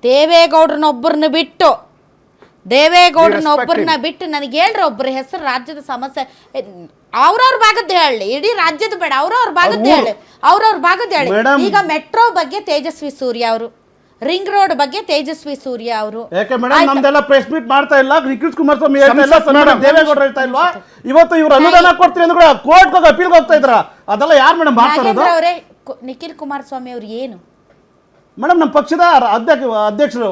ದೇವೇಗೌಡರನ್ನೊಬ್ಬರನ್ನ ಬಿಟ್ಟು ನನಗೆ ಹೇಳ್ರಿ ಒಬ್ಬರ ಹೆಸರು ರಾಜ್ಯದ ಸಮಸ್ಯೆ ಅವ್ರವ್ರ ಭಾಗದ್ದು ಹೇಳಿ, ಇಡೀ ರಾಜ್ಯದ ಬೇಡ, ಅವ್ರವ್ರ ಭಾಗದ್ದು ಹೇಳಿ. ಈಗ ಮೆಟ್ರೋ ಬಗ್ಗೆ ತೇಜಸ್ವಿ ಸೂರ್ಯ ಅವರು, ರಿಂಗ್ ರೋಡ್ ಬಗ್ಗೆ ತೇಜಸ್ವಿ ಸೂರ್ಯ ಅವರು. ಯಾಕೆ ಮೇಡಮ್ ನಮ್ದೆಲ್ಲ ಪ್ರೆಸ್ ಮೀಟ್ ಮಾಡ್ತಾ ಇಲ್ಲ, ನಿಖಿಲ್ ಕುಮಾರಸ್ವಾಮಿ ಹೇಳ್ತಾ ಇಲ್ಲ, ದೇವೇಗೌಡರು ಹೇಳ್ತಾ ಇಲ್ವಾ? ಇವತ್ತು ಇವ್ರು ಅನುದಾನ ಕೊಡ್ತೀರಿ ಅಂದ್ರೆ ಕೂಡ ಕೋರ್ಟ್ ಹೋಗಿ ಅಪೀಲ್ ಹೋಗ್ತಾ ಇದ್ರ, ಅದೆಲ್ಲ ಯಾರು ಮೇಡಮ್ ಮಾಡ್ತಾ ಅವರೇ? ನಿಖಿಲ್ ಕುಮಾರಸ್ವಾಮಿ ಅವ್ರು ಏನು ಮೇಡಮ್ ನಮ್ಮ ಪಕ್ಷದ ಅಧ್ಯಕ್ಷರು,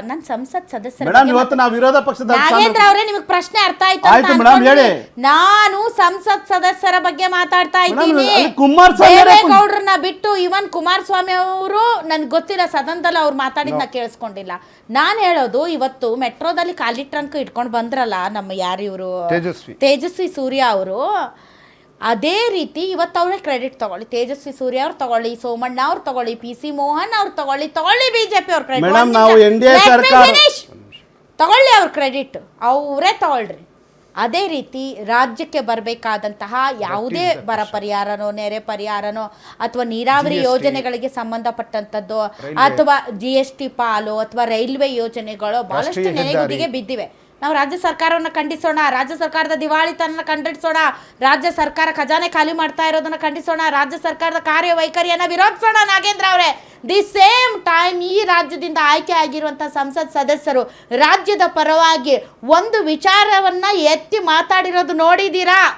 ನನ್ನ ಸಂಸತ್ ಸದಸ್ಯರು. ಮೇಡಮ್ ಇವತ್ತು ನಾವು ವಿರೋಧ ಪಕ್ಷದ ನಾಗೇಂದ್ರ ಅವರೇ, ನಿಮಗೆ ಪ್ರಶ್ನೆ ಅರ್ಥ ಆಯ್ತು? ನಾನು ಸಂಸತ್ ಸದಸ್ಯರ ಬಗ್ಗೆ ಮಾತಾಡ್ತಾ ಇದ್ದೀನಿ. ದೇವೇಗೌಡರನ್ನ ಬಿಟ್ಟು ಇವನ್ ಕುಮಾರಸ್ವಾಮಿ ಅವರು ನನ್ಗೆ ಗೊತ್ತಿಲ್ಲ, ಸದನದಲ್ಲಿ ಅವ್ರು ಮಾತಾಡಿದ್ನ ಕೇಳಿಸ್ಕೊಂಡಿಲ್ಲ. ನಾನು ಹೇಳೋದು, ಇವತ್ತು ಮೆಟ್ರೋದಲ್ಲಿ ಖಾಲಿ ಟ್ರಂಕ್ ಇಟ್ಕೊಂಡು ಬಂದ್ರಲ್ಲ ನಮ್ಮ ಯಾರು ಇವರು, ತೇಜಸ್ವಿ ಸೂರ್ಯ ಅವರು, ಅದೇ ರೀತಿ ಇವತ್ತು ಅವರೇ ಕ್ರೆಡಿಟ್ ತಗೊಳ್ಳಿ. ತೇಜಸ್ವಿ ಸೂರ್ಯ ಅವ್ರು ತಗೊಳ್ಳಿ, ಸೋಮಣ್ಣ ಅವ್ರು ತಗೊಳ್ಳಿ, PC ಮೋಹನ್ ಅವ್ರು ತಗೊಳ್ಳಿ, ಬಿಜೆಪಿ ಅವ್ರ ಕ್ರೆಡಿಟ್ ತಗೊಳ್ಳಿ, ಅವ್ರ ಕ್ರೆಡಿಟ್ ಅವರೇ ತಗೊಳ್ರಿ. ಅದೇ ರೀತಿ ರಾಜ್ಯಕ್ಕೆ ಬರಬೇಕಾದಂತಹ ಯಾವುದೇ ಬರ ಪರಿಹಾರನೋ, ನೆರೆ ಪರಿಹಾರನೋ, ಅಥವಾ ನೀರಾವರಿ ಯೋಜನೆಗಳಿಗೆ ಸಂಬಂಧಪಟ್ಟಂಥದ್ದು, ಅಥವಾ GST ಪಾಲು, ಅಥವಾ ರೈಲ್ವೆ ಯೋಜನೆಗಳು ಬಹಳಷ್ಟು ನೆನೆಗುದಿಗೆ ಬಿದ್ದಿವೆ. ನಾವು ರಾಜ್ಯ ಸರ್ಕಾರವನ್ನು ಖಂಡಿಸೋಣ, ರಾಜ್ಯ ಸರ್ಕಾರದ ದಿವಾಳಿತನ ಖಂಡಿಸೋಣ, ರಾಜ್ಯ ಸರ್ಕಾರ ಖಜಾನೆ ಖಾಲಿ ಮಾಡ್ತಾ ಇರೋದನ್ನ ಖಂಡಿಸೋಣ, ರಾಜ್ಯ ಸರ್ಕಾರದ ಕಾರ್ಯವೈಖರಿಯನ್ನು ವಿರೋಧಿಸೋಣ. ನಾಗೇಂದ್ರ ಅವರೇ, ದಿ ಸೇಮ್ ಟೈಮ್ ಈ ರಾಜ್ಯದಿಂದ ಆಯ್ಕೆ ಆಗಿರುವಂತಹ ಸಂಸತ್ ಸದಸ್ಯರು ರಾಜ್ಯದ ಪರವಾಗಿ ಒಂದು ವಿಚಾರವನ್ನ ಎತ್ತಿ ಮಾತಾಡಿರೋದು ನೋಡಿದ್ದೀರಾ?